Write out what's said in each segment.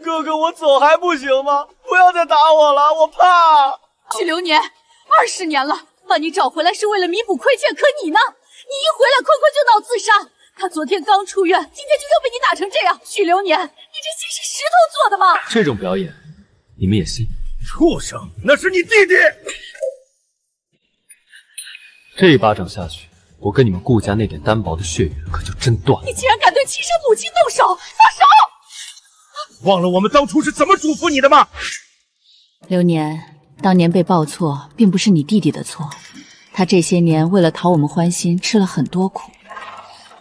哥哥，我走还不行吗？不要再打我了，我怕。许流年，20年了，把你找回来是为了弥补亏欠，可你呢？你一回来，坤坤就闹自杀。他昨天刚出院，今天就又被你打成这样。许流年，你这心是石头做的吗？这种表演，你们也信？畜生，那是你弟弟！这一巴掌下去，我跟你们顾家那点单薄的血缘可就真断了。你竟然敢对亲生母亲动手，放手！忘了我们当初是怎么嘱咐你的吗？流年，当年被报错，并不是你弟弟的错，他这些年为了讨我们欢心，吃了很多苦。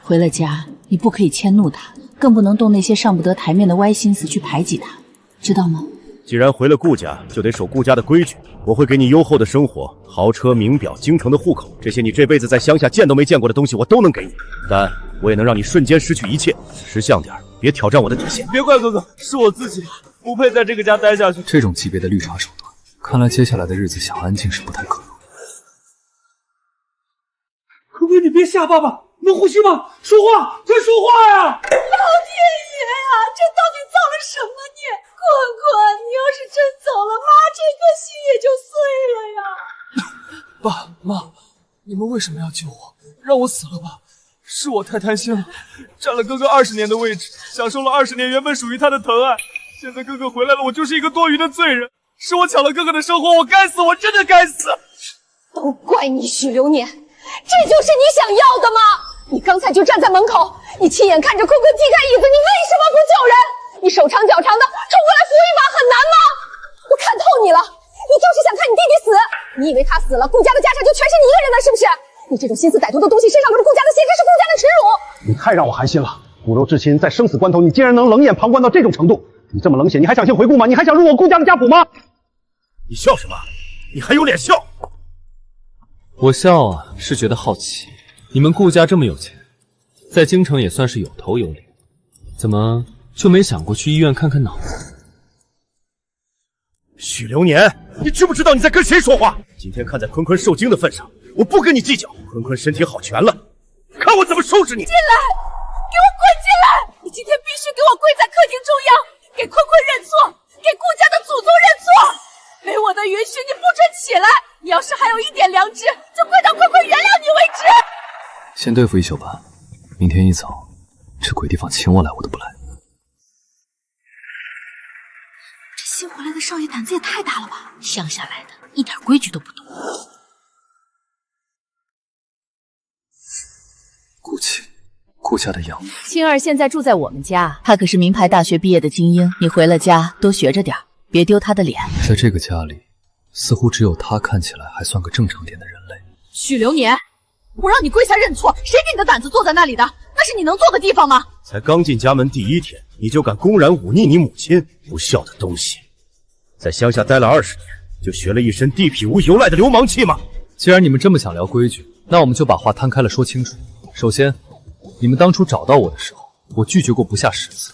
回了家，你不可以迁怒他，更不能动那些上不得台面的歪心思去排挤他，知道吗？既然回了顾家，就得守顾家的规矩。我会给你优厚的生活，豪车、名表、京城的户口，这些你这辈子在乡下见都没见过的东西，我都能给你。但我也能让你瞬间失去一切。识相点，别挑战我的底线。别怪哥哥，是我自己不配在这个家待下去。这种级别的绿茶手段，看来接下来的日子想安静是不太可能。哥哥，你别吓爸爸，能呼吸吗？说话，快说话呀！老天爷呀，这到底造了什么孽？坤坤，你要是真走了，妈这颗心也就碎了呀！爸妈，你们为什么要救我？让我死了吧！是我太贪心了，占了哥哥20年的位置，享受了20年原本属于他的疼爱。现在哥哥回来了，我就是一个多余的罪人。是我抢了哥哥的生活，我该死，我真的该死！都怪你许流年，这就是你想要的吗？你刚才就站在门口，你亲眼看着坤坤踢开椅子，你为什么不救人？你手长脚长的冲过来扶一把很难吗？我看透你了，你就是想看你弟弟死。你以为他死了，顾家的家产就全是你一个人的，是不是？你这种心思歹毒的东西，身上都是顾家的血，这是顾家的耻辱。你太让我寒心了，骨肉至亲，在生死关头，你竟然能冷眼旁观到这种程度。你这么冷血，你还想姓回顾吗？你还想入我顾家的家谱吗？你笑什么？你还有脸笑？我笑啊，是觉得好奇，你们顾家这么有钱，在京城也算是有头有脸，怎么就没想过去医院看看脑子？许流年，你知不知道你在跟谁说话？今天看在坤坤受惊的份上，我不跟你计较。坤坤身体好全了，看我怎么收拾你！进来，给我滚进来！你今天必须给我跪在客厅中央，给坤坤认错，给顾家的祖宗认错。没我的允许，你不准起来！你要是还有一点良知，就跪到坤坤原谅你为止。先对付一宿吧，明天一早，这鬼地方请我来我都不来。这新回来的少爷胆子也太大了吧！乡下来的，一点规矩都不懂。顾家，顾家的养母。青儿现在住在我们家，她可是名牌大学毕业的精英，你回了家多学着点，别丢她的脸。在这个家里，似乎只有她看起来还算个正常点的人类。许流年，我让你跪下认错，谁给你的胆子坐在那里的？那是你能坐的地方吗？才刚进家门第1天，你就敢公然忤逆你母亲，不孝的东西！在乡下待了20年，就学了一身地痞无由来的流氓气吗？既然你们这么想聊规矩，那我们就把话摊开了说清楚。首先，你们当初找到我的时候，我拒绝过不下10次，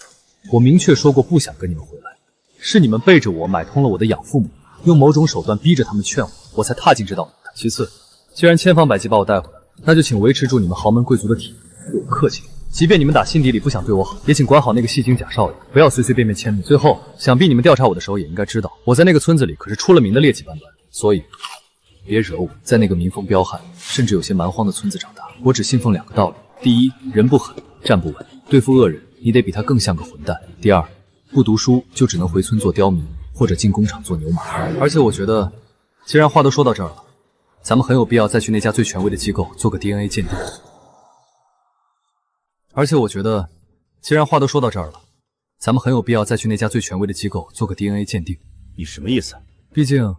我明确说过不想跟你们回来，是你们背着我买通了我的养父母，用某种手段逼着他们劝我，我才踏进这道门的。其次，既然千方百计把我带回来，那就请维持住你们豪门贵族的体面，对我客气点。即便你们打心底里不想对我好，也请管好那个戏精贾少爷，不要随随便便迁怒。最后，想必你们调查我的时候也应该知道，我在那个村子里可是出了名的劣迹斑斑，所以别惹我。在那个民风彪悍，甚至有些蛮荒的村子长大，我只信奉2个道理：第一，人不狠，站不稳，对付恶人，你得比他更像个混蛋；第二，不读书就只能回村做刁民，或者进工厂做牛马。而且我觉得，既然话都说到这儿了，咱们很有必要再去那家最权威的机构做个 DNA 鉴定。而且我觉得，既然话都说到这儿了，咱们很有必要再去那家最权威的机构做个 DNA 鉴定。你什么意思？毕竟，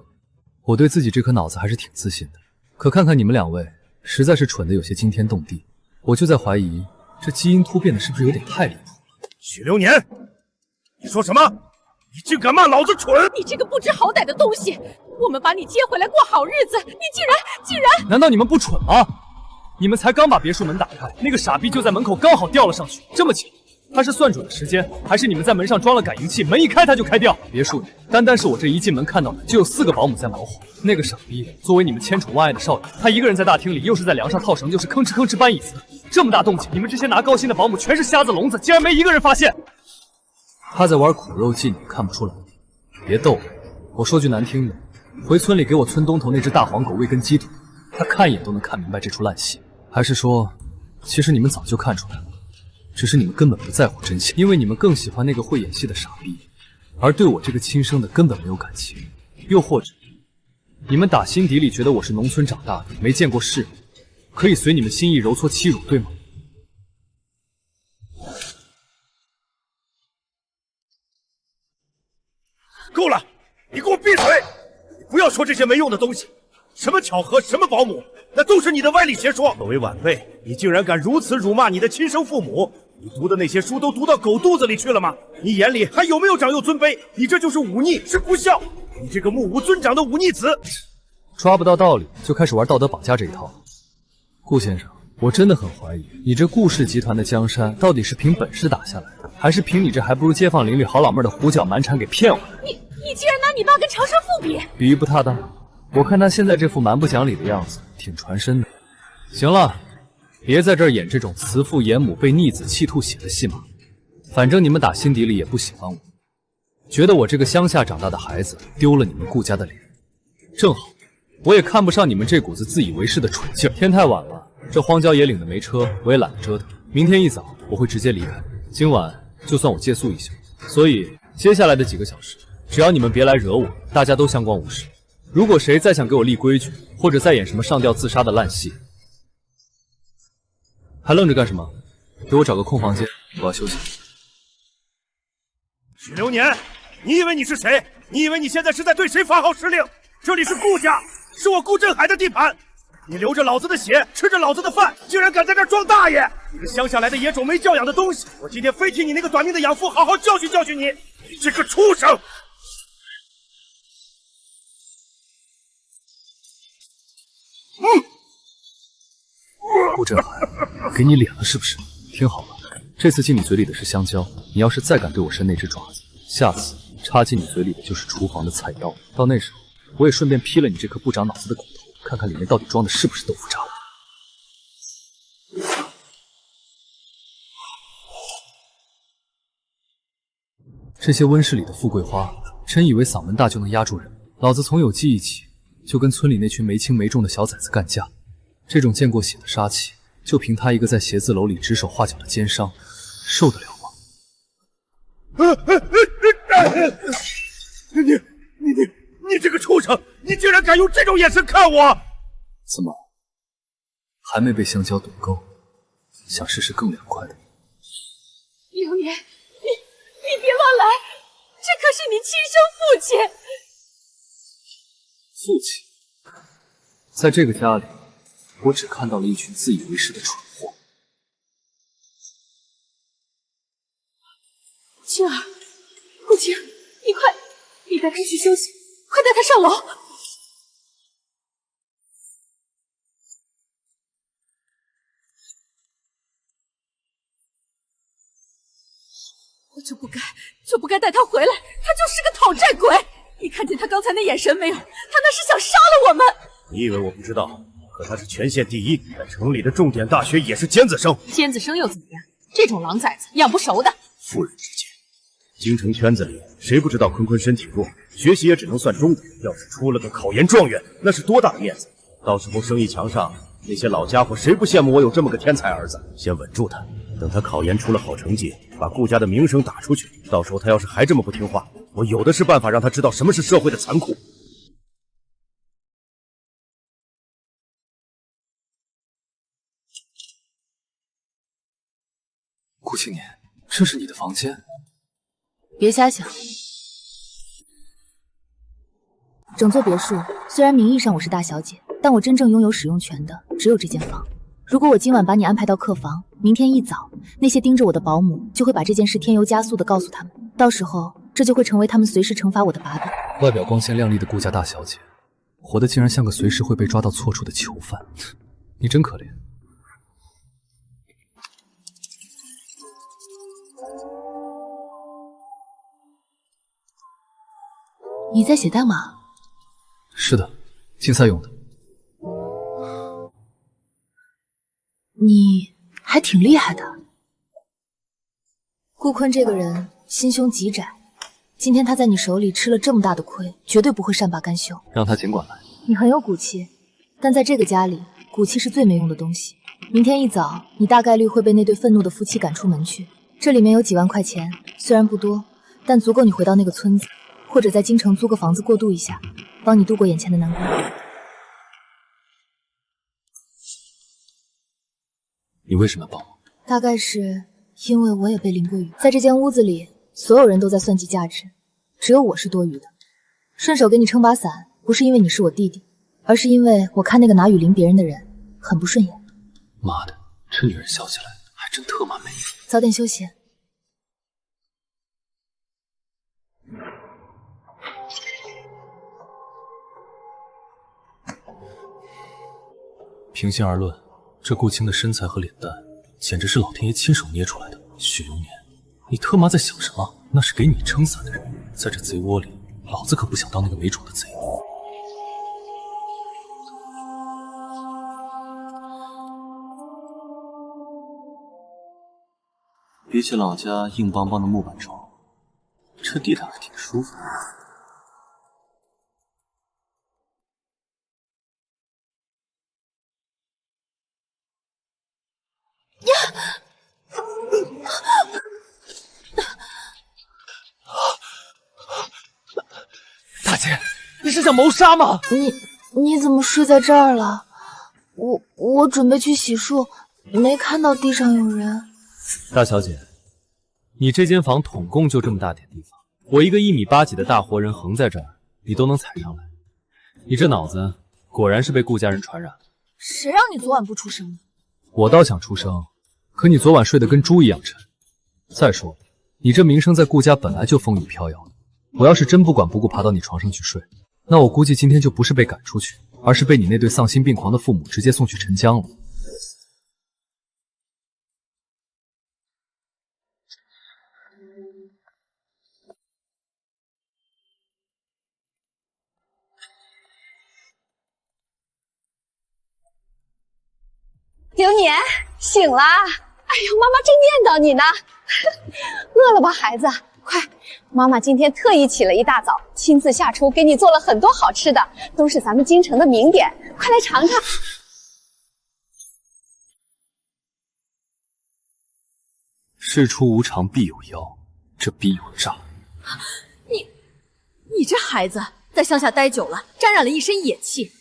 我对自己这颗脑子还是挺自信的。可看看你们2位，实在是蠢得有些惊天动地。我就在怀疑，这基因突变的是不是有点太离谱了？许流年，你说什么？你竟敢骂老子蠢！你这个不知好歹的东西！我们把你接回来过好日子，你竟然……难道你们不蠢吗？你们才刚把别墅门打开，那个傻逼就在门口刚好掉了上去，这么巧，他是算准了时间，还是你们在门上装了感应器，门一开他就开掉？别墅里，单单是我这一进门看到的，就有4个保姆在忙活。那个傻逼，作为你们千宠万爱的少爷，他一个人在大厅里，又是在梁上套绳，就是吭哧吭哧搬椅子，这么大动静，你们这些拿高薪的保姆全是瞎子聋子，竟然没一个人发现。他在玩苦肉计，你们看不出来？别逗了，我说句难听的，回村里给我村东头那只大黄狗喂根鸡腿，他看一眼都能看明白这出烂戏。还是说，其实你们早就看出来了，只是你们根本不在乎真相，因为你们更喜欢那个会演戏的傻逼，而对我这个亲生的根本没有感情。又或者，你们打心底里觉得我是农村长大的，没见过世面，可以随你们心意揉搓欺辱，对吗？够了，你给我闭嘴！你不要说这些没用的东西。什么巧合，什么保姆，那都是你的歪理邪说。作为晚辈，你竟然敢如此辱骂你的亲生父母！你读的那些书都读到狗肚子里去了吗？你眼里还有没有长幼尊卑？你这就是忤逆，是不孝！你这个目无尊长的忤逆子！抓不到道理就开始玩道德绑架这一套。顾先生，我真的很怀疑，你这顾氏集团的江山到底是凭本事打下来的，还是凭你这还不如街坊邻里好老妹的胡搅蛮缠给骗回来？你竟然拿你爸跟长生父比？比喻不踏当。我看他现在这副蛮不讲理的样子，挺传神的。行了，别在这儿演这种慈父严母被逆子气吐血的戏码。反正你们打心底里也不喜欢我，觉得我这个乡下长大的孩子丢了你们顾家的脸。正好，我也看不上你们这股子自以为是的蠢劲儿。天太晚了，这荒郊野岭的没车，我也懒得折腾。明天一早我会直接离开，今晚就算我借宿一宿。所以接下来的几个小时，只要你们别来惹我，大家都相安无事。如果谁再想给我立规矩，或者再演什么上吊自杀的烂戏，还愣着干什么？给我找个空房间，我要休息。许流年，你以为你是谁？你以为你现在是在对谁发号施令？这里是顾家，是我顾振海的地盘。你流着老子的血，吃着老子的饭，竟然敢在这儿装大爷！你个乡下来的野种，没教养的东西！我今天非替你那个短命的养父好好教训教训你！你这个畜生！顾振海，给你脸了是不是？听好了，这次进你嘴里的是香蕉，你要是再敢对我伸那只爪子，下次插进你嘴里的就是厨房的菜刀。到那时候，我也顺便劈了你这颗不长脑子的狗头，看看里面到底装的是不是豆腐渣。这些温室里的富贵花，真以为嗓门大就能压住人？老子从有记忆起，就跟村里那群没轻没重的小崽子干架。这种见过血的杀气，就凭他一个在写字楼里指手画脚的奸商，受得了吗？你这个畜生！你竟然敢用这种眼神看我！怎么，还没被香蕉怼够？想试试更凉快的？流年，你别乱来，这可是你亲生父亲。父亲，在这个家里，我只看到了一群自以为是的蠢货。青儿，顾青，你带他去休息，快带他上楼。我就不该带他回来，他就是个讨债鬼。你看见他刚才那眼神没有？他那是想杀了我们。你以为我不知道？可他是全县第一，在城里的重点大学也是尖子生。尖子生又怎么样？这种狼崽子养不熟的。妇人之见，京城圈子里谁不知道坤坤身体弱，学习也只能算中等。要是出了个考研状元，那是多大的面子！到时候生意墙上那些老家伙谁不羡慕我有这么个天才儿子？先稳住他，等他考研出了好成绩，把顾家的名声打出去。到时候他要是还这么不听话，我有的是办法让他知道什么是社会的残酷。顾青年，这是你的房间？别瞎想。整座别墅虽然名义上我是大小姐，但我真正拥有使用权的只有这间房。如果我今晚把你安排到客房，明天一早，那些盯着我的保姆就会把这件事添油加醋的告诉他们，到时候这就会成为他们随时惩罚我的把柄。外表光鲜亮丽的顾家大小姐，活得竟然像个随时会被抓到错处的囚犯，你真可怜。你在写代码？是的，竞赛用的。你还挺厉害的。顾坤这个人心胸极窄，今天他在你手里吃了这么大的亏，绝对不会善罢甘休。让他尽管来。你很有骨气，但在这个家里，骨气是最没用的东西。明天一早，你大概率会被那对愤怒的夫妻赶出门去。这里面有几万块钱，虽然不多，但足够你回到那个村子，或者在京城租个房子过渡一下，帮你度过眼前的难关。你为什么要帮我？大概是因为我也被淋过雨，在这间屋子里，所有人都在算计价值，只有我是多余的。顺手给你撑把伞，不是因为你是我弟弟，而是因为我看那个拿雨淋别人的人很不顺眼。妈的，这女人笑起来还真特妈美。早点休息。平心而论，这顾青的身材和脸蛋，简直是老天爷亲手捏出来的。许流年，你特妈在想什么？那是给你撑伞的人，在这贼窝里，老子可不想当那个没种的贼。比起老家硬邦邦的木板床，这地毯还挺舒服的。大姐，你是想谋杀吗？你怎么睡在这儿了？我准备去洗漱，没看到地上有人。大小姐，你这间房统共就这么大点地方，我一个1.8米几的大活人横在这儿，你都能踩上来。你这脑子果然是被顾家人传染了。谁让你昨晚不出声的？我倒想出声，可你昨晚睡得跟猪一样沉。再说，你这名声在顾家本来就风雨飘摇，我要是真不管不顾爬到你床上去睡，那我估计今天就不是被赶出去，而是被你那对丧心病狂的父母直接送去沉江了。流年醒啦！哎呦，妈妈正念叨你呢。饿了吧，孩子？快，妈妈今天特意起了一大早，亲自下厨给你做了很多好吃的，都是咱们京城的名点，快来尝尝。事出无常必有妖，这必有诈。你这孩子在乡下待久了，沾染了一身野气，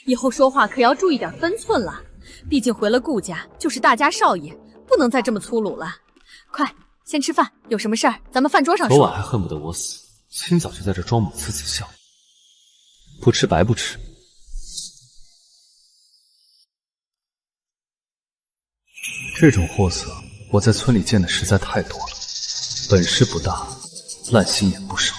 以后说话可要注意点分寸了。毕竟回了顾家就是大家少爷，不能再这么粗鲁了。快，先吃饭，有什么事儿咱们饭桌上说。昨晚还恨不得我死，今早就在这装模呲笑，不吃白不吃。这种货色我在村里见的实在太多了，本事不大，烂心眼不少。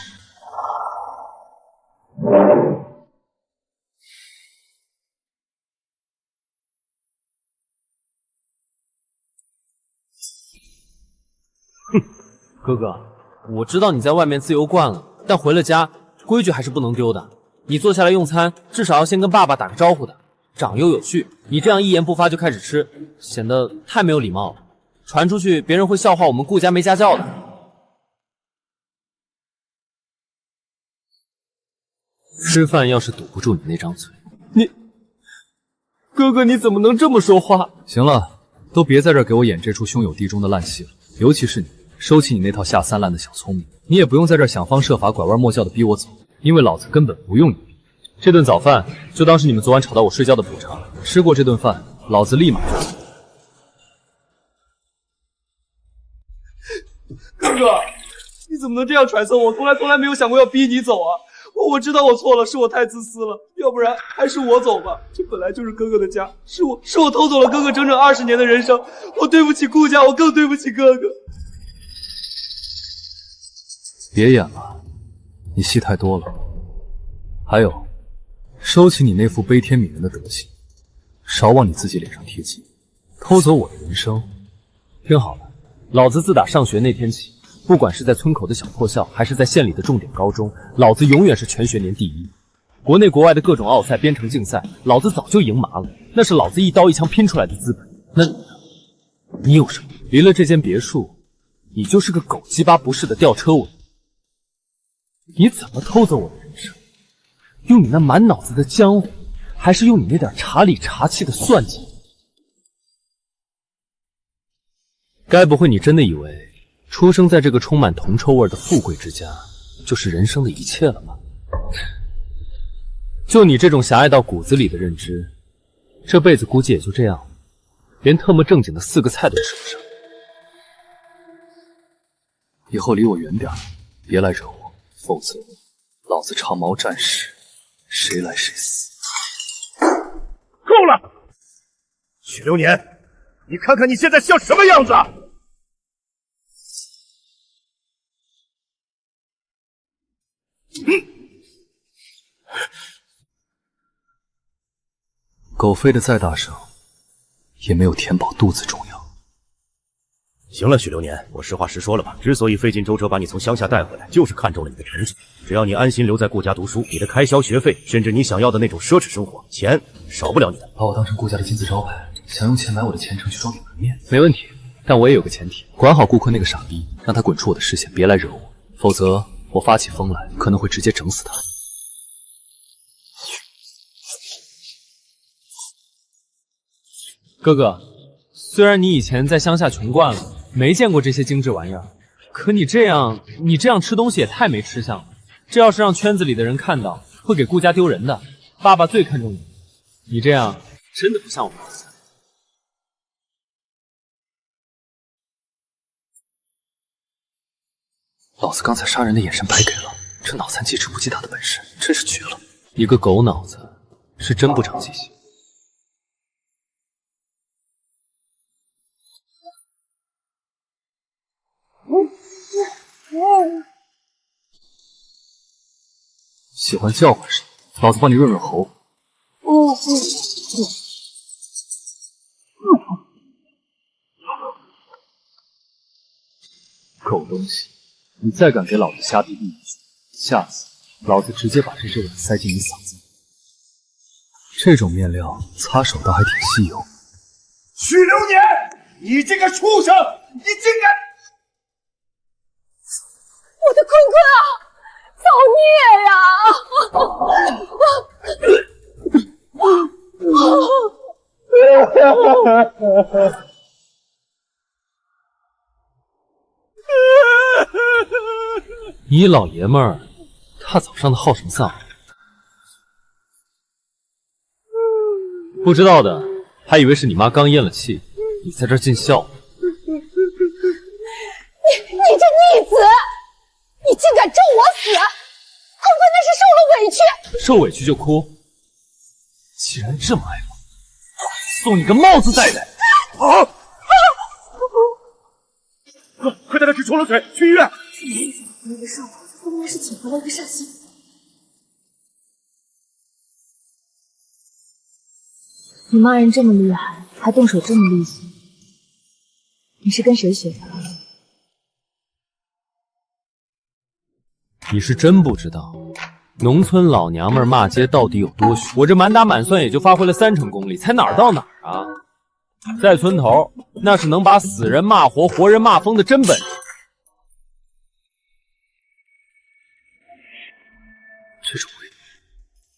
哥哥，我知道你在外面自由惯了，但回了家，规矩还是不能丢的。你坐下来用餐，至少要先跟爸爸打个招呼的，长幼有序。你这样一言不发就开始吃，显得太没有礼貌了。传出去，别人会笑话我们顾家没家教的。吃饭要是堵不住你那张嘴，哥哥你怎么能这么说话？行了，都别在这儿给我演这出兄友弟恭的烂戏了，尤其是你。收起你那套下三滥的小聪明，你也不用在这儿想方设法拐弯抹角的逼我走，因为老子根本不用你逼。这顿早饭就当是你们昨晚吵到我睡觉的补偿，吃过这顿饭，老子立马就走。哥哥，你怎么能这样揣测我？从来没有想过要逼你走啊！我知道我错了，是我太自私了，要不然还是我走吧。这本来就是哥哥的家，是我偷走了哥哥整整20年的人生，我对不起顾家，我更对不起哥哥。别演了，你戏太多了。还有，收起你那副悲天悯人的德行，少往你自己脸上贴金，偷走我的人生。听好了，老子自打上学那天起，不管是在村口的小破校，还是在县里的重点高中，老子永远是全学年第一。国内国外的各种奥赛、编程竞赛，老子早就赢麻了，那是老子一刀一枪拼出来的资本。那，你有什么？离了这间别墅，你就是个狗鸡巴不是的吊车尾。你怎么偷走我的人生？用你那满脑子的江湖，还是用你那点茶里茶气的算计？该不会你真的以为出生在这个充满铜臭味的富贵之家，就是人生的一切了吗？就你这种狭隘到骨子里的认知，这辈子估计也就这样了，连特么正经的4个菜都吃不上。以后离我远点，别来惹我，否则老子长矛战士，谁来谁死。够了，许流年，你看看你现在像什么样子！狗吠得再大声，也没有填饱肚子重要。行了，许流年，我实话实说了吧。之所以费尽周折把你从乡下带回来，就是看中了你的成绩。只要你安心留在顾家读书，你的开销、学费，甚至你想要的那种奢侈生活，钱少不了你的。把我当成顾家的金字招牌，想用钱买我的前程去装点门面，没问题，但我也有个前提，管好顾坤那个傻逼，让他滚出我的视线，别来惹我，否则我发起疯来，可能会直接整死他。哥哥，虽然你以前在乡下穷惯了，没见过这些精致玩意儿，可你这样吃东西也太没吃相了。这要是让圈子里的人看到，会给顾家丢人的。爸爸最看重你，你这样真的不像我儿子。老子刚才杀人的眼神白给了，这脑残记吃不记打的本事真是绝了。一个狗脑子，是真不长记性。喜欢叫唤是吗？老子帮你润润喉。狗东西，你再敢给老子瞎逼逼一句，下次老子直接把这只碗塞进你嗓子里。这种面料擦手倒还挺稀有。许流年，你这个畜生，你竟敢！我的坤坤啊，造孽呀！你老爷们儿，大早上的号什么丧？不知道的还以为是你妈刚咽了气，你在这儿尽孝。你这逆子，你竟敢咒我死！坤坤那是受了委屈，受委屈就哭。既然这么爱我，送你个帽子戴戴。快带他去冲了水，去医院。那个少妇分明是请回了一个煞星。你骂人这么厉害，还动手这么利索，你是跟谁学的？你是真不知道，农村老娘们骂街到底有多凶。我这满打满算也就发挥了30%功力，才哪儿到哪儿啊？在村头，那是能把死人骂活、活人骂疯的真本事。这种味道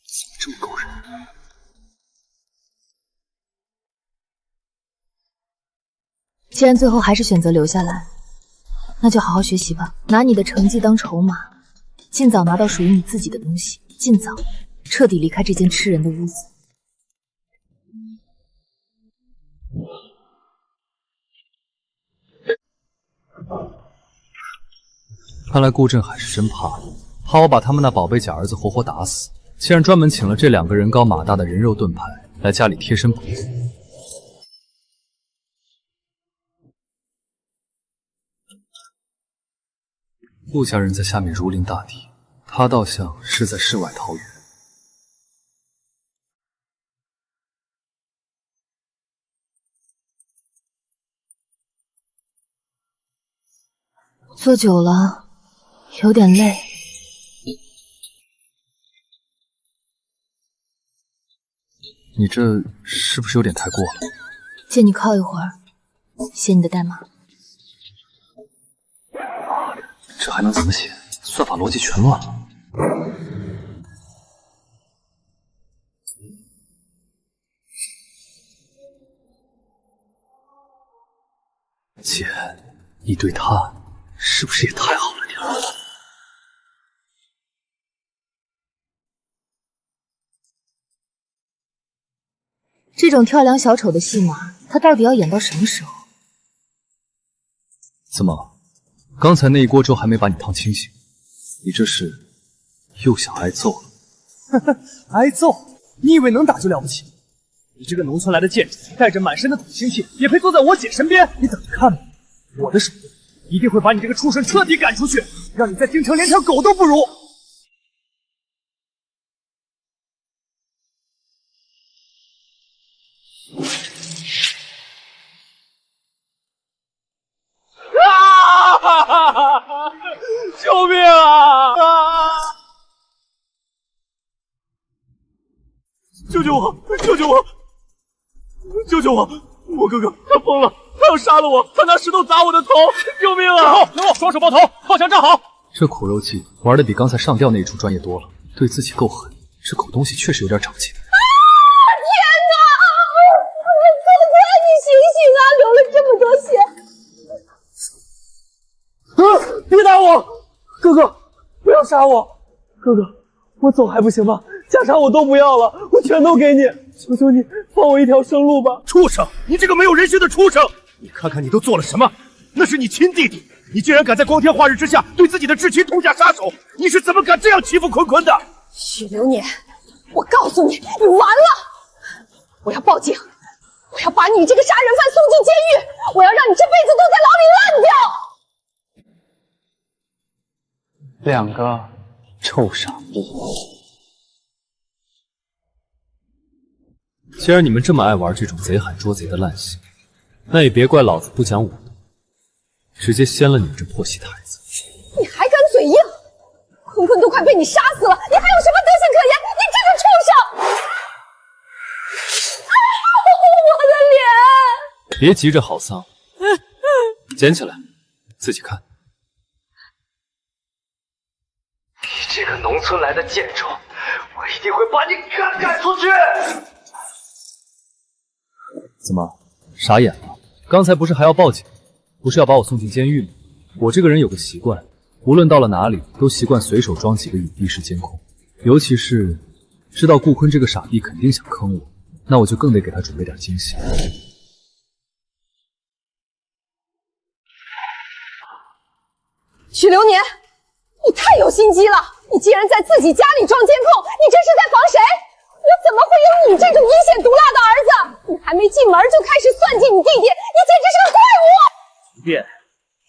怎么这么勾人？既然最后还是选择留下来，那就好好学习吧，拿你的成绩当筹码，尽早拿到属于你自己的东西，尽早彻底离开这间吃人的屋子。看来顾振海是真怕我把他们那宝贝假儿子活活打死，竟然专门请了这2个人高马大的人肉盾牌来家里贴身保护。顾家人在下面如临大敌，他倒像是在世外桃源。坐久了有点累。你这是不是有点太过了？借你靠一会儿，写你的代码。这还能怎么写？算法逻辑全乱了。姐，你对他是不是也太好了点儿？这种跳梁小丑的戏码，他到底要演到什么时候？怎么，刚才那一锅粥还没把你烫清醒？你这是又想挨揍了？挨揍？你以为能打就了不起？你这个农村来的贱种，带着满身的土腥气，也配坐在我姐身边？你等着看吧，我的手段一定会把你这个畜生彻底赶出去，让你在京城连条狗都不如！啊！救命啊！救救我！救救我！救救我！我哥哥他疯了，他要杀了我，他拿石头砸我的头！救命啊！给我双手抱头，靠墙站好！这苦肉计玩的比刚才上吊那一出专业多了，对自己够狠，这狗东西确实有点长进。天哪！哥哥，你醒醒啊！流了这么多血！别打我！哥哥，不要杀我！哥哥，我走还不行吗？家产我都不要了，我全都给你！求求你放我一条生路吧！畜生！你这个没有人性的畜生！你看看你都做了什么？那是你亲弟弟，你竟然敢在光天化日之下对自己的至亲痛下杀手！你是怎么敢这样欺负坤坤的？许流年，我告诉你，你完了！我要报警！我要把你这个杀人犯送进监狱！我要让你这辈子都在牢里烂掉！两个臭傻逼！既然你们这么爱玩这种贼喊捉贼的烂戏，那也别怪老子不讲武德，直接掀了你们这破戏台子。你还敢嘴硬？坤坤都快被你杀死了，你还有什么德行可言？你这个畜生！啊！我的脸！别急着好丧，捡起来，自己看。你这个农村来的贱种，我一定会把你赶出去！怎么傻眼了？刚才不是还要报警，不是要把我送进监狱吗？我这个人有个习惯，无论到了哪里，都习惯随手装几个隐蔽式监控，尤其是知道顾坤这个傻逼肯定想坑我，那我就更得给他准备点惊喜。许流年，你太有心机了！你竟然在自己家里装监控，你这是在防谁？我怎么会有你这种阴险毒辣的儿子？你还没进门就开始算计你弟弟，你简直是个怪物！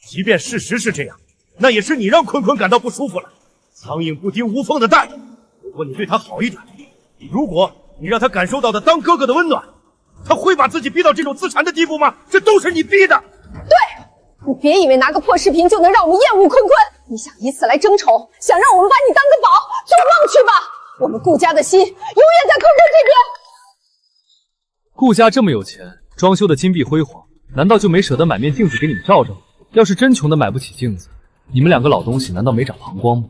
即便事实是这样，那也是你让坤坤感到不舒服了。苍蝇不叮无缝的蛋，如果你对他好一点，如果你让他感受到的当哥哥的温暖，他会把自己逼到这种自残的地步吗？这都是你逼的。对，你别以为拿个破视频就能让我们厌恶坤坤，你想以此来争宠，想让我们把你当个宝，做梦去吧！我们顾家的心永远在坤坤这边。顾家这么有钱，装修的金碧辉煌，难道就没舍得买面镜子给你们照照？要是真穷的买不起镜子，你们两个老东西难道没长膀胱吗？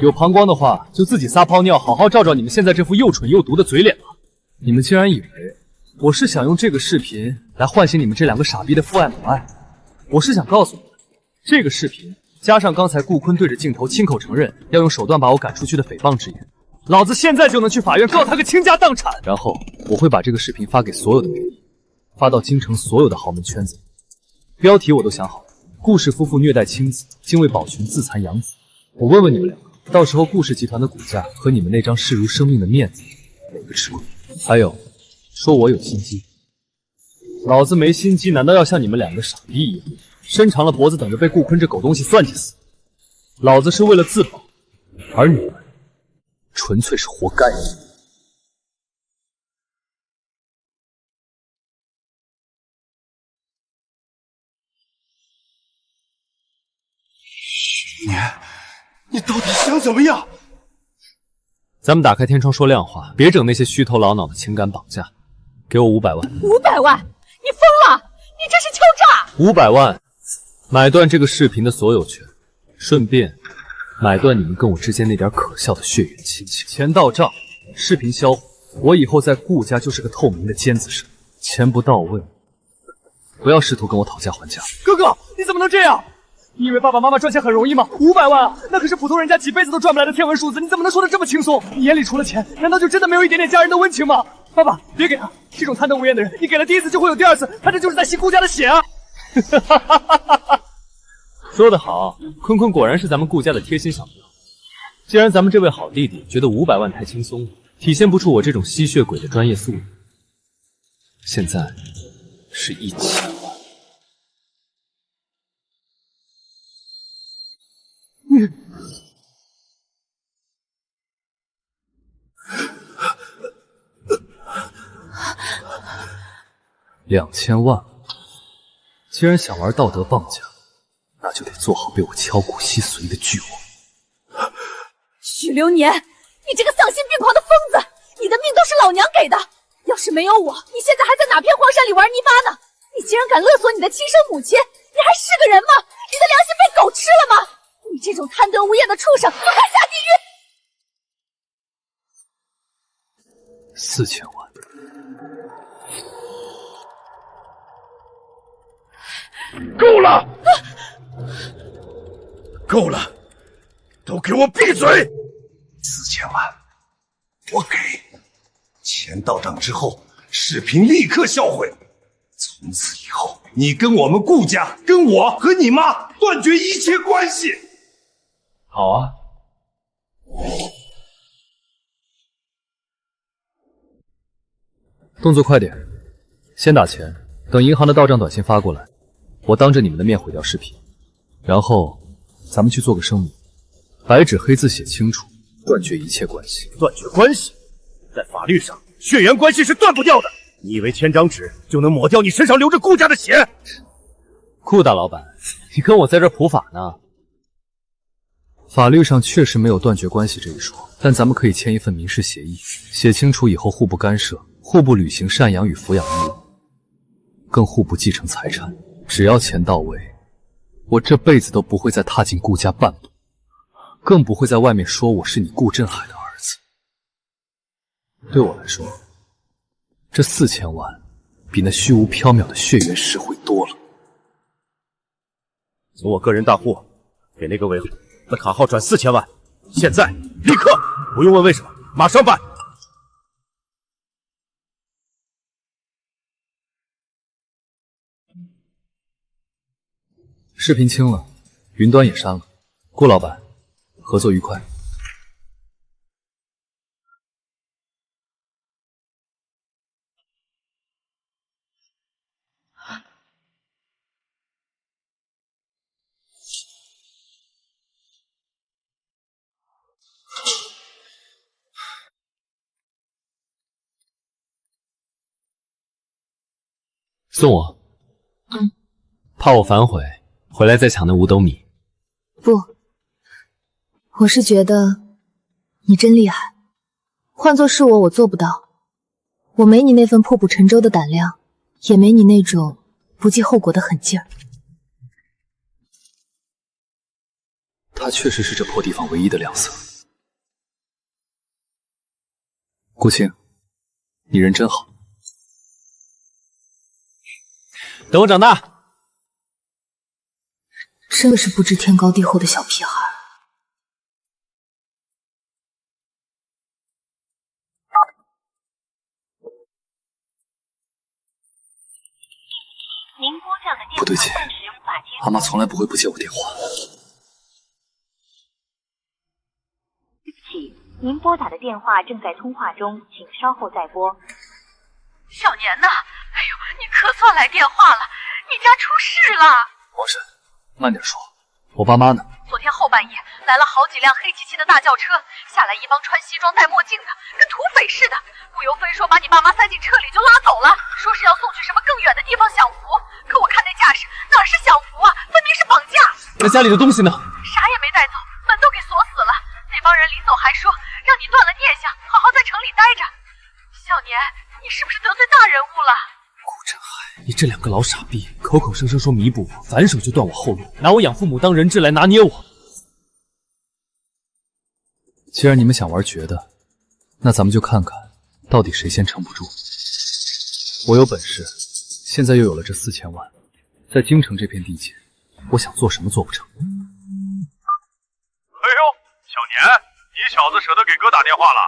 有膀胱的话，就自己撒泡尿，好好照照你们现在这副又蠢又毒的嘴脸吧。你们竟然以为我是想用这个视频来唤醒你们这两个傻逼的父爱母爱？我是想告诉你们，这个视频加上刚才顾坤对着镜头亲口承认要用手段把我赶出去的诽谤之言，老子现在就能去法院告他个倾家荡产。然后我会把这个视频发给所有的媒体，发到京城所有的豪门圈子。标题我都想好了，顾氏夫妇虐待亲子，竟为保全自残养子。我问问你们两个，到时候顾氏集团的股价和你们那张视如生命的面子，哪个吃亏？还有，说我有心机，老子没心机，难道要像你们两个傻逼一样，伸长了脖子等着被顾坤这狗东西算计死？老子是为了自保，而你们纯粹是活该。年，你到底想怎么样？咱们打开天窗说亮话，别整那些虚头脑的情感绑架。给我500万。500万？你疯了！你这是敲诈！500万，买断这个视频的所有权，顺便买断你们跟我之间那点可笑的血缘亲情。钱到账，视频销毁，我以后在顾家就是个透明的尖子生。钱不到位，不要试图跟我讨价还价。哥哥，你怎么能这样？你以为爸爸妈妈赚钱很容易吗？500万啊，那可是普通人家几辈子都赚不来的天文数字，你怎么能说的这么轻松？你眼里除了钱，难道就真的没有一点点家人的温情吗？爸爸，别给他！这种贪得无厌的人，你给了第一次就会有第二次，他这就是在吸顾家的血啊！说得好，坤坤果然是咱们顾家的贴心小棉袄。既然咱们这位好弟弟觉得500万太轻松了，体现不出我这种吸血鬼的专业素养，现在是1000万。2000万，既然想玩道德绑架，那就得做好被我敲骨吸髓的巨王。许流年，你这个丧心病狂的疯子！你的命都是老娘给的，要是没有我，你现在还在哪片荒山里玩泥巴呢？你竟然敢勒索你的亲生母亲，你还是个人吗？你的良心被狗吃了吗？你这种贪得无厌的畜生，就该下地狱！4000万，够了，够了，都给我闭嘴！4000万，我给。钱到账之后，视频立刻销毁。从此以后，你跟我们顾家，跟我和你妈断绝一切关系。好啊。动作快点，先打钱，等银行的到账短信发过来，我当着你们的面毁掉视频，然后咱们去做个声明，白纸黑字写清楚，断绝一切关系。断绝关系，在法律上，血缘关系是断不掉的。你以为签张纸就能抹掉你身上流着顾家的血？顾大老板，你跟我在这普法呢？法律上确实没有断绝关系这一说，但咱们可以签一份民事协议，写清楚以后互不干涉，互不履行赡养与抚养义务，更互不继承财产。只要钱到位，我这辈子都不会再踏进顾家半步，更不会在外面说我是你顾振海的儿子。对我来说，这4000万比那虚无缥缈的血缘实惠多了。从我个人大户给那个尾的卡号转4000万，现在立刻，不用问为什么，马上办。视频清了，云端也删了。顾老板，合作愉快。送我。怕我反悔，回来再抢那5斗米。不，我是觉得你真厉害，换作是我做不到。我没你那份破釜沉舟的胆量，也没你那种不计后果的狠劲儿。他确实是这破地方唯一的亮色。顾青，你人真好。等我长大。真的是不知天高地厚的小屁孩。不对劲，阿妈从来不会不接我电话。对不起，您拨打的电话正在通话中，请稍后再拨。小年呐，哎呦，你可算来电话了，你家出事了！王婶，慢点说，我爸妈呢？昨天后半夜来了好几辆黑漆漆的大轿车，下来一帮穿西装戴墨镜的，跟土匪似的。顾尤飞说把你爸妈塞进车里就拉走了，说是要送去什么更远的地方享福。可我看那架势哪是享福啊，分明是绑架。那家里的东西呢？谁啥也没带走，门都给锁死了。那帮人临走还说让你断了念想，好好在城里待着。小年，你是不是得罪大人物了？顾振海，你这两个老傻逼，口口声声说弥补我，反手就断我后路，拿我养父母当人质来拿捏我。既然你们想玩绝的，那咱们就看看到底谁先撑不住。我有本事，现在又有了这4000万，在京城这片地界，我想做什么做不成。哎呦，小年，你小子舍得给哥打电话了？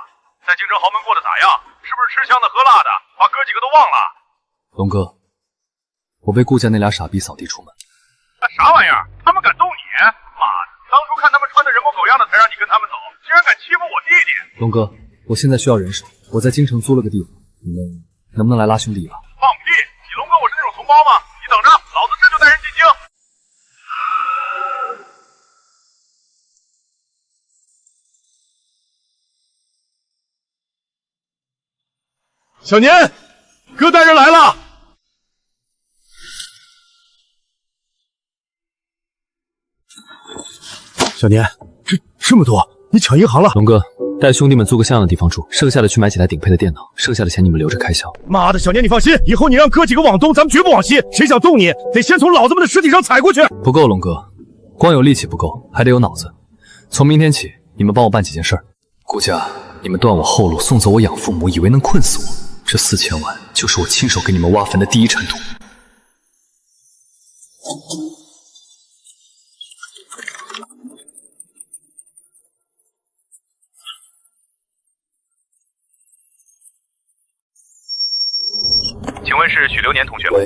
在京城豪门过得咋样？是不是吃香的喝辣的，把哥几个都忘了？龙哥，我被顾家那俩傻逼扫地出门。啥玩意儿？他们敢动你？妈的！当初看他们穿的人模狗样的，才让你跟他们走，竟然敢欺负我弟弟！龙哥，我现在需要人手，我在京城租了个地方，你们能不能来拉兄弟一把？放屁！你龙哥我是那种怂包吗？你等着，老子这就带人进京。小年，哥带人来了。小年，这么多，你抢银行了？龙哥，带兄弟们租个像样的地方住，剩下的去买几台顶配的电脑，剩下的钱你们留着开销。妈的，小年你放心，以后你让哥几个往东，咱们绝不往西。谁想动你，得先从老子们的尸体上踩过去。不够，龙哥，光有力气不够，还得有脑子。从明天起，你们帮我办几件事儿。顾家，你们断我后路，送走我养父母，以为能困死我。这4000万就是我亲手给你们挖坟的第一铲土。请问是许流年同学吗？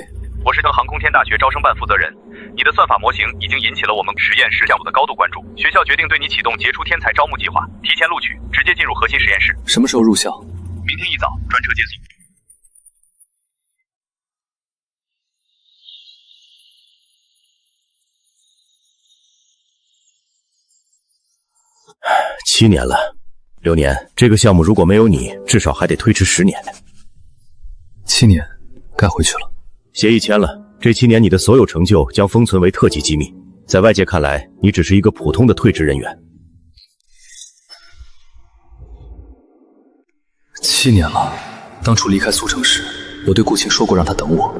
我是腾航空天大学招生办负责人。你的算法模型已经引起了我们实验室项目的高度关注，学校决定对你启动杰出天才招募计划，提前录取，直接进入核心实验室。什么时候入校？明天一早专车接送。7年了，流年，这个项目如果没有你，至少还得推迟10年。7年，该回去了。协议签了，这7年你的所有成就将封存为特级机密，在外界看来，你只是一个普通的退职人员。7年了，当初离开苏城时，我对顾青说过让他等我。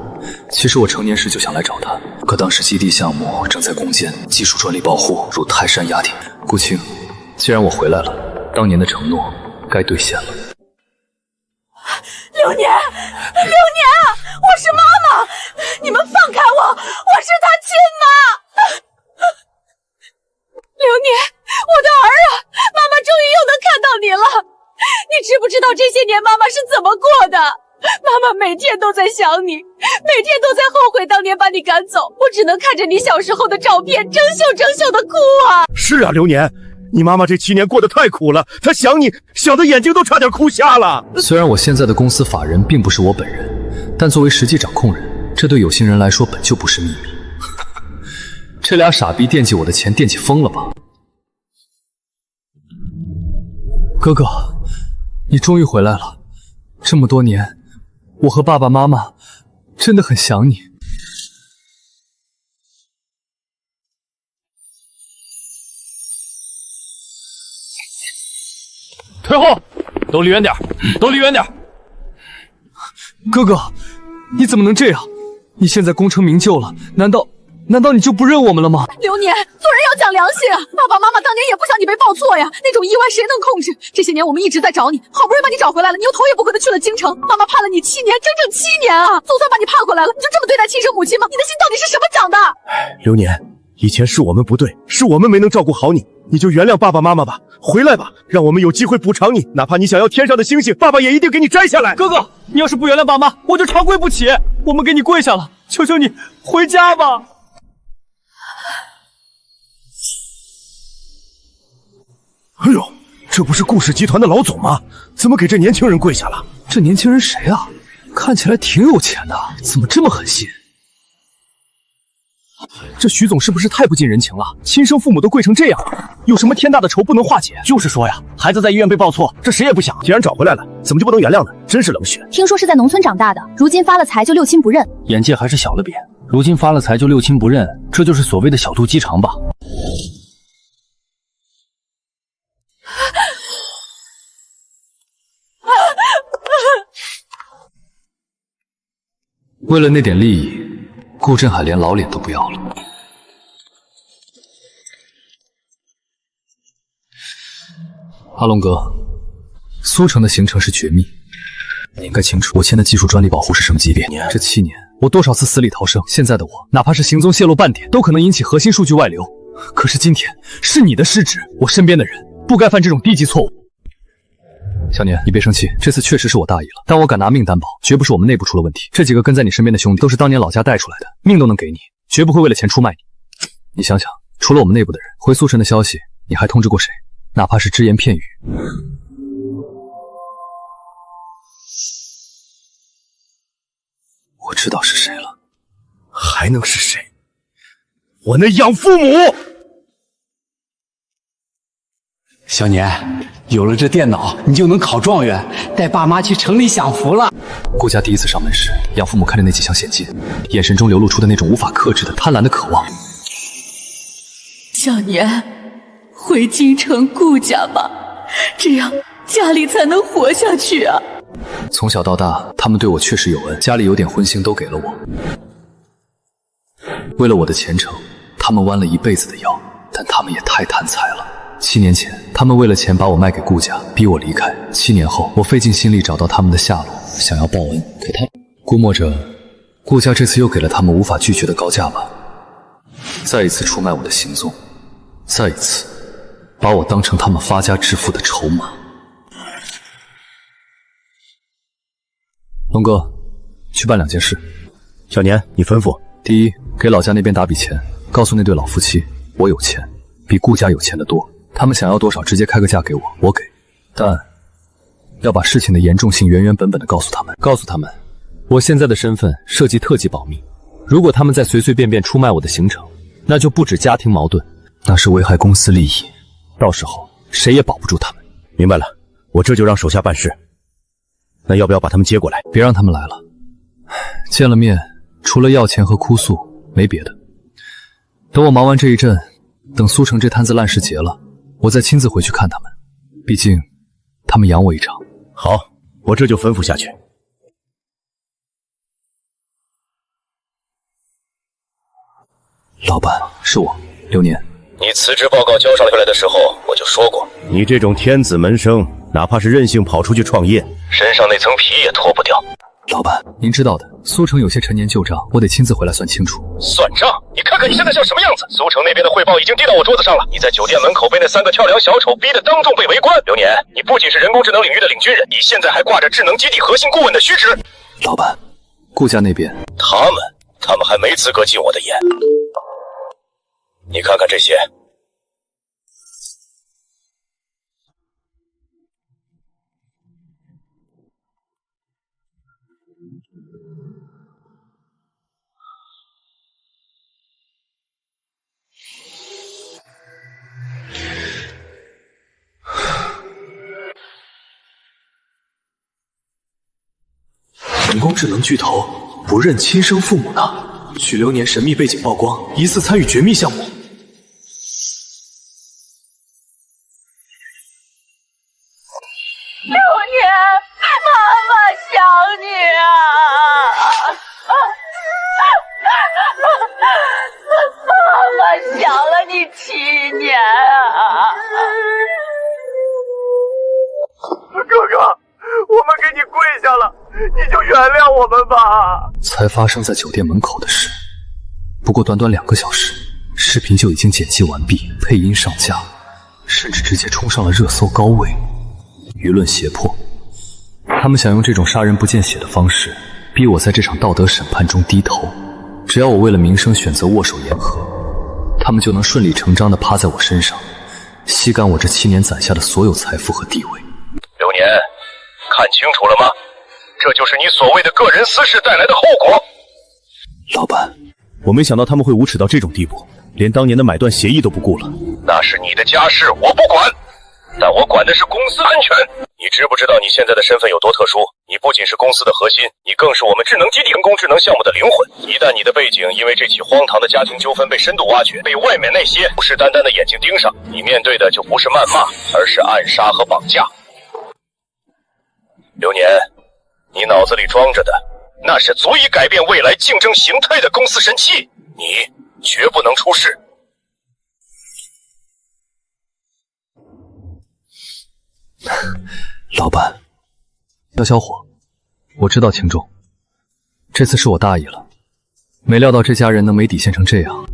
其实我成年时就想来找他，可当时基地项目正在攻坚，技术专利保护如泰山压顶。顾青，既然我回来了，当年的承诺该兑现了。流年，我是妈妈，你们放开我，我是他亲妈。流年，我的儿啊，妈妈终于又能看到你了。你知不知道这些年妈妈是怎么过的？妈妈每天都在想你，每天都在后悔当年把你赶走。我只能看着你小时候的照片，争秀的哭啊！是啊，流年，你妈妈这7年过得太苦了，她想你，想得眼睛都差点哭瞎了。虽然我现在的公司法人并不是我本人，但作为实际掌控人，这对有心人来说本就不是秘密。这俩傻逼惦记我的钱，惦记疯了吧？哥哥，你终于回来了。这么多年，我和爸爸妈妈真的很想你。退后，都离远点，都离远点。哥哥，你怎么能这样？你现在功成名就了，难道你就不认我们了吗？流年，做人要讲良心啊！爸爸妈妈当年也不想你被报错呀，那种意外谁能控制？这些年我们一直在找你，好不容易把你找回来了，你又头也不回的去了京城。妈妈盼了你7年，整整7年啊！总算把你盼回来了，你就这么对待亲生母亲吗？你的心到底是什么长的？流年，以前是我们不对，是我们没能照顾好你，你就原谅爸爸妈妈吧，回来吧，让我们有机会补偿你，哪怕你想要天上的星星，爸爸也一定给你摘下来。哥哥，你要是不原谅爸妈，我就长跪不起。我们给你跪下了，求求你回家吧。哎呦，这不是顾氏集团的老总吗？怎么给这年轻人跪下了？这年轻人谁啊？看起来挺有钱的，怎么这么狠心？这徐总是不是太不近人情了？亲生父母都跪成这样，有什么天大的仇不能化解？就是说呀，孩子在医院被报错，这谁也不想。既然找回来了，怎么就不能原谅呢？真是冷血。听说是在农村长大的，如今发了财就六亲不认。眼界还是小了点，如今发了财就六亲不认，这就是所谓的小肚鸡肠吧。为了那点利益，顾振海连老脸都不要了。阿龙哥，苏城的行程是绝密，你应该清楚我签的技术专利保护是什么级别。这7年，我多少次死里逃生，现在的我，哪怕是行踪泄露半点，都可能引起核心数据外流。可是今天是你的失职，我身边的人不该犯这种低级错误。小年，你别生气，这次确实是我大意了，但我敢拿命担保，绝不是我们内部出了问题。这几个跟在你身边的兄弟都是当年老家带出来的，命都能给你，绝不会为了钱出卖你。你想想，除了我们内部的人，回苏城的消息你还通知过谁？哪怕是只言片语。我知道是谁了，还能是谁？我那养父母！小年，有了这电脑，你就能考状元，带爸妈去城里享福了。顾家第一次上门时，养父母看着那几箱现金，眼神中流露出的那种无法克制的贪婪的渴望。小年，回京城顾家吧，这样家里才能活下去啊！从小到大，他们对我确实有恩，家里有点荤腥都给了我。为了我的前程，他们弯了一辈子的腰，但他们也太贪财了。7年前，他们为了钱把我卖给顾家，逼我离开。7年后，我费尽心力找到他们的下落，想要报恩，可他估摸着顾家这次又给了他们无法拒绝的高价吧。再一次出卖我的行踪，再一次把我当成他们发家致富的筹码。龙哥，去办2件事。小年，你吩咐。第一，给老家那边打笔钱，告诉那对老夫妻，我有钱，比顾家有钱的多。他们想要多少，直接开个价给我，我给。但要把事情的严重性原原本本的告诉他们。告诉他们，我现在的身份涉及特级保密，如果他们再随随便便出卖我的行程，那就不止家庭矛盾，那是危害公司利益，到时候谁也保不住他们。明白了，我这就让手下办事。那要不要把他们接过来？别让他们来了，见了面除了要钱和哭诉没别的。等我忙完这一阵，等苏城这摊子烂事结了，我再亲自回去看他们，毕竟他们养我一场。好，我这就吩咐下去。老板，是我，流年。你辞职报告交上来的时候，我就说过，你这种天子门生，哪怕是任性跑出去创业，身上那层皮也脱不掉。老板，您知道的，苏城有些陈年旧账，我得亲自回来算清楚。算账？你看看你现在像什么样子！苏城那边的汇报已经递到我桌子上了，你在酒店门口被那3个跳梁小丑逼得当众被围观。流年，你不仅是人工智能领域的领军人，你现在还挂着智能基地核心顾问的虚职。老板，顾家那边，他们还没资格进我的眼。你看看这些。人工智能巨头不认亲生父母呢？许流年神秘背景曝光，疑似参与绝密项目。流年，妈妈想你啊！妈妈想了你7年啊！哥哥，我们给你跪下了，你就原谅我们吧。才发生在酒店门口的事，不过短短2个小时，视频就已经剪辑完毕，配音上架，甚至直接冲上了热搜高位。舆论胁迫，他们想用这种杀人不见血的方式，逼我在这场道德审判中低头。只要我为了名声选择握手言和，他们就能顺理成章地趴在我身上，吸干我这7年攒下的所有财富和地位。流年，看清楚了吗？这就是你所谓的个人私事带来的后果。老板，我没想到他们会无耻到这种地步，连当年的买断协议都不顾了。那是你的家事，我不管，但我管的是公司安全。你知不知道你现在的身份有多特殊？你不仅是公司的核心，你更是我们智能基地人工智能项目的灵魂。一旦你的背景因为这起荒唐的家庭纠纷被深度挖掘，被外面那些虎视眈眈的眼睛盯上，你面对的就不是谩骂，而是暗杀和绑架。流年，你脑子里装着的那是足以改变未来竞争形态的公司神器，你绝不能出事。老板，小伙，我知道轻重，这次是我大意了，没料到这家人能没底线成这样。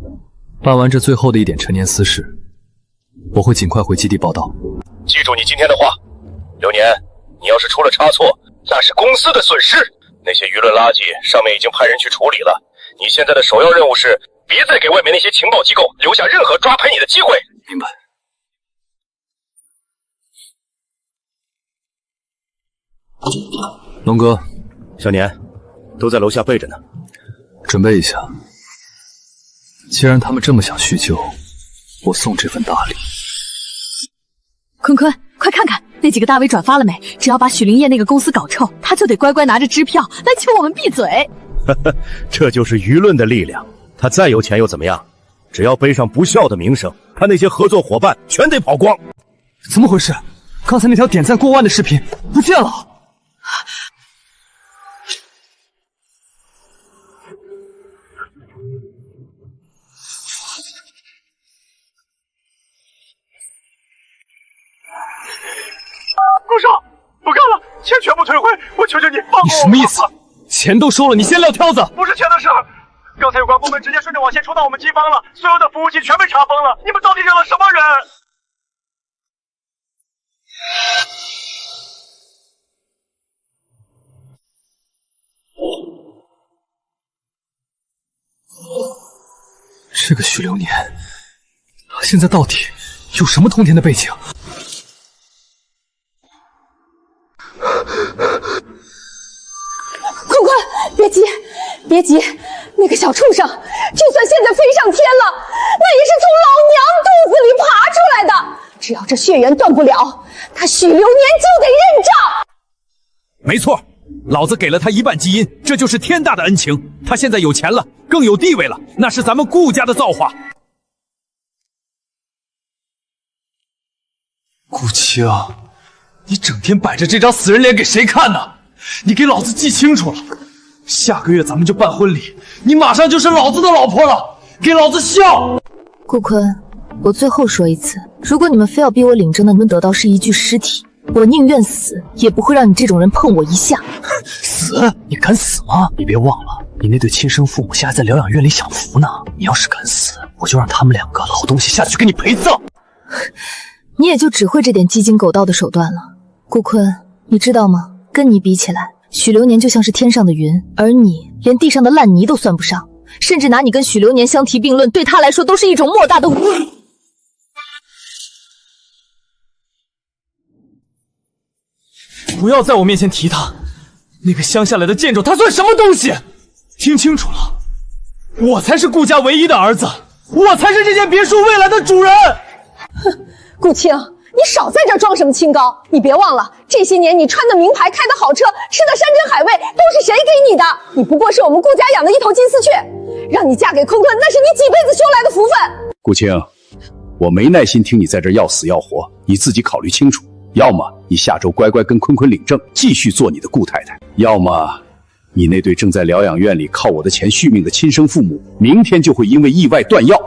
办完这最后的一点陈年私事，我会尽快回基地报道。记住你今天的话，流年，你要是出了差错，那是公司的损失。那些舆论垃圾，上面已经派人去处理了。你现在的首要任务是，别再给外面那些情报机构留下任何抓拍你的机会。明白。龙哥，小年，都在楼下备着呢，准备一下。既然他们这么想叙旧，我送这份大礼。坤坤，快看看那几个大 V 转发了没？只要把许灵叶那个公司搞臭，他就得乖乖拿着支票来求我们闭嘴。这就是舆论的力量。他再有钱又怎么样？只要背上不孝的名声，他那些合作伙伴全得跑光。怎么回事？刚才那条点赞过万的视频不见了。顾少，不干了，钱全部退回，我求求你放过我！你什么意思？钱都收了，你先撂挑子！不是钱的事，刚才有关部门直接顺着网线冲到我们机房了，所有的服务器全被查封了，你们到底惹了什么人？这个许流年，他现在到底有什么通天的背景？坤坤，别急，别急，那个小畜生，就算现在飞上天了，那也是从老娘肚子里爬出来的。只要这血缘断不了，他许流年就得认账。没错，老子给了他一半基因，这就是天大的恩情。他现在有钱了，更有地位了，那是咱们顾家的造化。顾青，你整天摆着这张死人脸给谁看呢？你给老子记清楚了，下个月咱们就办婚礼，你马上就是老子的老婆了，给老子笑！顾坤，我最后说一次，如果你们非要逼我领证的，你们得到是一具尸体，我宁愿死，也不会让你这种人碰我一下。死？你敢死吗？你别忘了，你那对亲生父母现在在疗养院里享福呢。你要是敢死，我就让他们两个老东西下去给你陪葬。你也就只会这点鸡精狗盗的手段了。顾坤，你知道吗？跟你比起来，许流年就像是天上的云，而你连地上的烂泥都算不上，甚至拿你跟许流年相提并论，对他来说都是一种莫大的侮辱。不要在我面前提他，那个乡下来的贱种，他算什么东西？听清楚了，我才是顾家唯一的儿子，我才是这间别墅未来的主人。哼，顾青，你少在这装什么清高！你别忘了，这些年你穿的名牌、开的好车、吃的山珍海味，都是谁给你的？你不过是我们顾家养的一头金丝雀，让你嫁给坤坤，那是你几辈子修来的福分。顾青，我没耐心听你在这要死要活，你自己考虑清楚。要么你下周乖乖跟坤坤领证，继续做你的顾太太；要么你那对正在疗养院里靠我的钱续命的亲生父母，明天就会因为意外断药。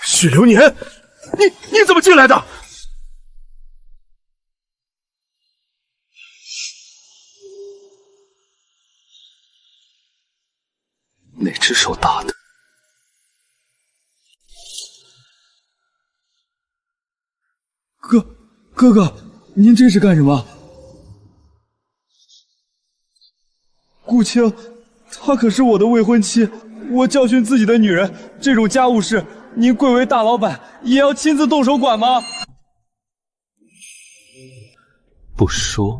许流年，你怎么进来的？哪只手打的？哥哥，您这是干什么？顾青，她可是我的未婚妻，我教训自己的女人，这种家务事，您贵为大老板，也要亲自动手管吗？不说，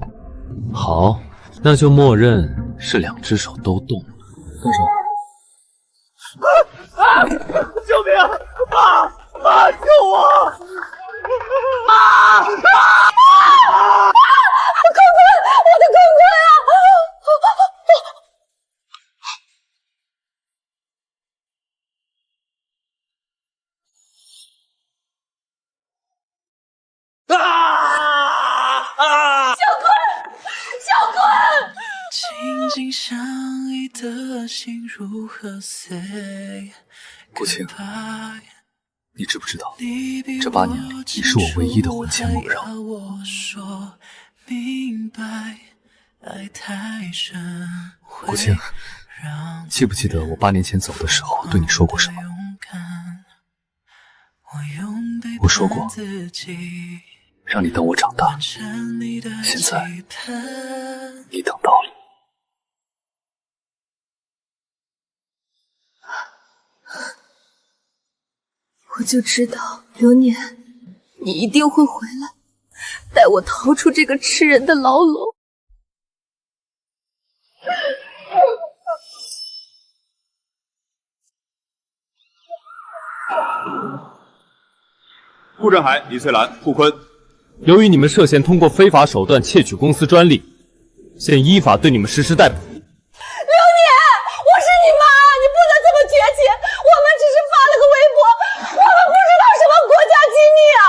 好，那就默认是两只手都动了。动手！救命！救我！坤坤，我的坤坤啊！小坤，顾青，你知不知道，这8年里，你是我唯一的魂牵梦绕。顾青，记不记得我8年前走的时候对你说过什么？我说过，让你等我长大。现在，你等到了。我就知道，流年，你一定会回来，带我逃出这个吃人的牢笼。顾振海、李翠兰、顾坤，由于你们涉嫌通过非法手段窃取公司专利，现依法对你们实施逮捕。流年，我是你妈，你不能这么绝情。我们只是发了个微博，我们不知道什么国家机密啊！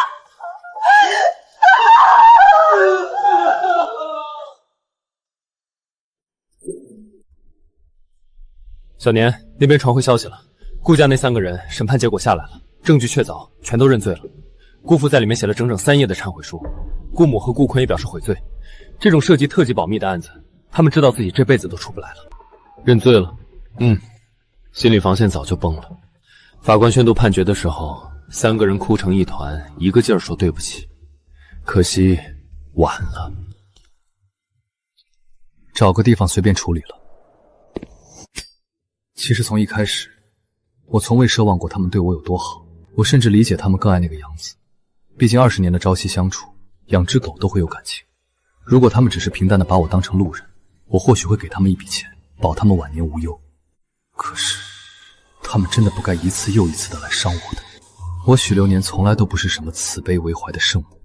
小年，那边传回消息了，顾家那3个人审判结果下来了，证据确凿，全都认罪了。顾父在里面写了整整3页的忏悔书，顾母和顾坤也表示悔罪。这种涉及特级保密的案子，他们知道自己这辈子都出不来了。认罪了，心理防线早就崩了。法官宣读判决的时候，3个人哭成一团，一个劲儿说对不起，可惜晚了。找个地方随便处理了。其实从一开始，我从未奢望过他们对我有多好，我甚至理解他们更爱那个杨子。毕竟20年的朝夕相处，养只狗都会有感情。如果他们只是平淡的把我当成路人，我或许会给他们一笔钱，保他们晚年无忧。可是，他们真的不该一次又一次的来伤我的。我许流年从来都不是什么慈悲为怀的圣母。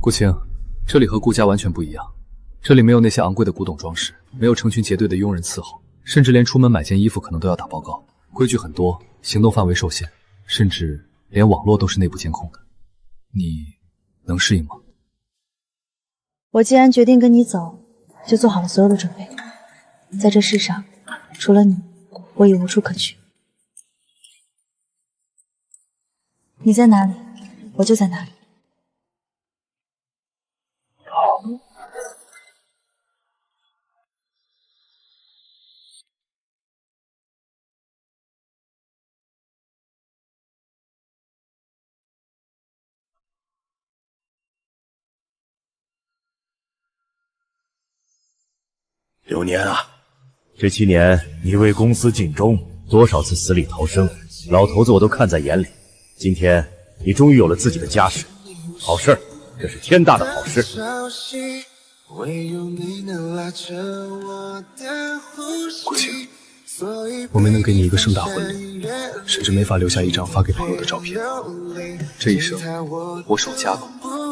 顾青，这里和顾家完全不一样。这里没有那些昂贵的古董装饰，没有成群结队的佣人伺候，甚至连出门买件衣服可能都要打报告。规矩很多，行动范围受限，甚至连网络都是内部监控的。你能适应吗？我既然决定跟你走，就做好了所有的准备。在这世上，除了你，我已无处可去。你在哪里，我就在哪里。流年啊，这7年你为公司尽忠，多少次死里逃生，老头子我都看在眼里。今天你终于有了自己的家室，好事儿，这是天大的好事。顾青，我没能给你一个盛大婚礼，甚至没法留下一张发给朋友的照片。这一生，我守家狗，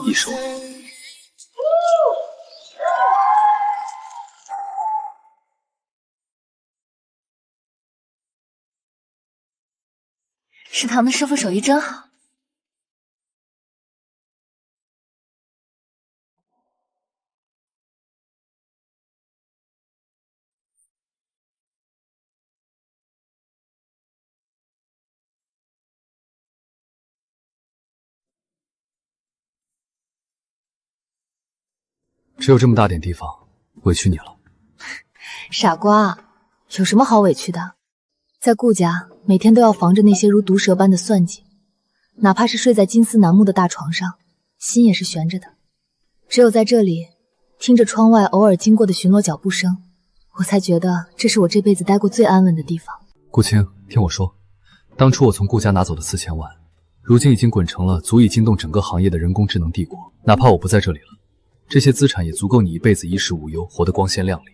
一守你。食堂的师傅手艺真好。只有这么大点地方，委屈你了。傻瓜，有什么好委屈的？在顾家，每天都要防着那些如毒蛇般的算计，哪怕是睡在金丝楠木的大床上，心也是悬着的。只有在这里，听着窗外偶尔经过的巡逻脚步声，我才觉得这是我这辈子待过最安稳的地方。顾青，听我说，当初我从顾家拿走的4000万，如今已经滚成了足以惊动整个行业的人工智能帝国。哪怕我不在这里了，这些资产也足够你一辈子衣食无忧，活得光鲜亮丽。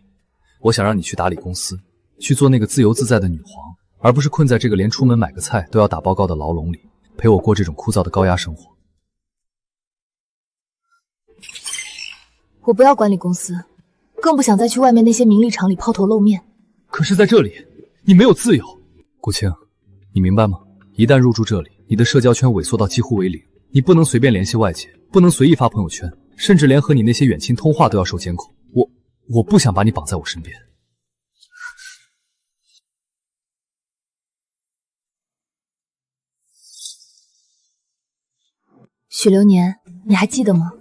我想让你去打理公司，去做那个自由自在的女皇，而不是困在这个连出门买个菜都要打报告的牢笼里，陪我过这种枯燥的高压生活。我不要管理公司，更不想再去外面那些名利场里抛头露面。可是在这里，你没有自由。顾青，你明白吗？一旦入住这里，你的社交圈萎缩到几乎为零，你不能随便联系外界，不能随意发朋友圈，甚至连和你那些远亲通话都要受监控。我不想把你绑在我身边。许流年，你还记得吗？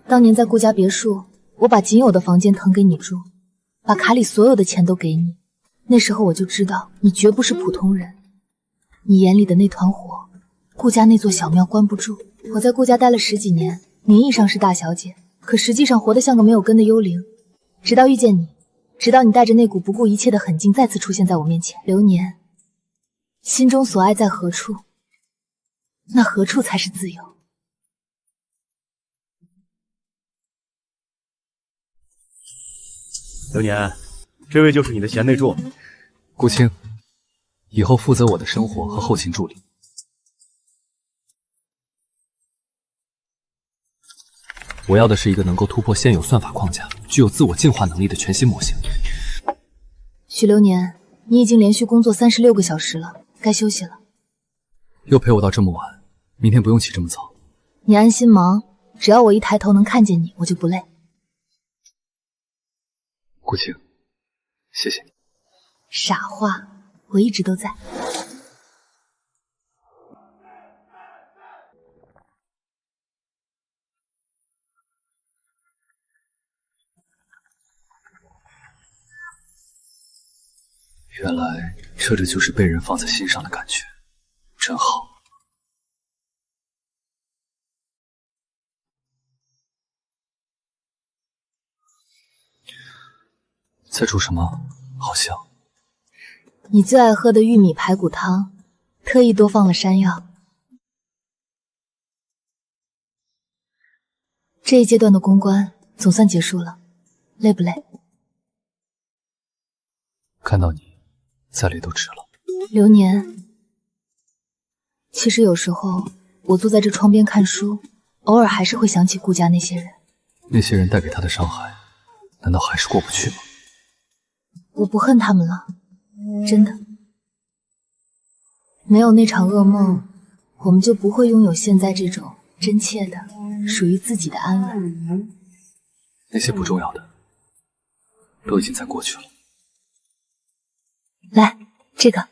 当年在顾家别墅，我把仅有的房间腾给你住，把卡里所有的钱都给你。那时候我就知道你绝不是普通人，你眼里的那团火，顾家那座小庙关不住。我在顾家待了10几年，名义上是大小姐，可实际上活得像个没有根的幽灵。直到遇见你，直到你带着那股不顾一切的狠劲再次出现在我面前。流年，心中所爱在何处，那何处才是自由？流年，这位就是你的贤内助。顾青，以后负责我的生活和后勤助理。我要的是一个能够突破现有算法框架、具有自我进化能力的全新模型。许流年，你已经连续工作36个小时了，该休息了。又陪我到这么晚，明天不用起这么早。你安心忙，只要我一抬头能看见你，我就不累。顾青，谢谢你。傻话，我一直都在。原来这就是被人放在心上的感觉，真好。在煮什么？好香。你最爱喝的玉米排骨汤，特意多放了山药。这一阶段的公关总算结束了，累不累？看到你，再累都值了。流年，其实有时候我坐在这窗边看书，偶尔还是会想起顾家那些人。那些人带给他的伤害，难道还是过不去吗？我不恨他们了，真的。没有那场噩梦，我们就不会拥有现在这种真切的、属于自己的安稳。那些不重要的，都已经在过去了。来，这个。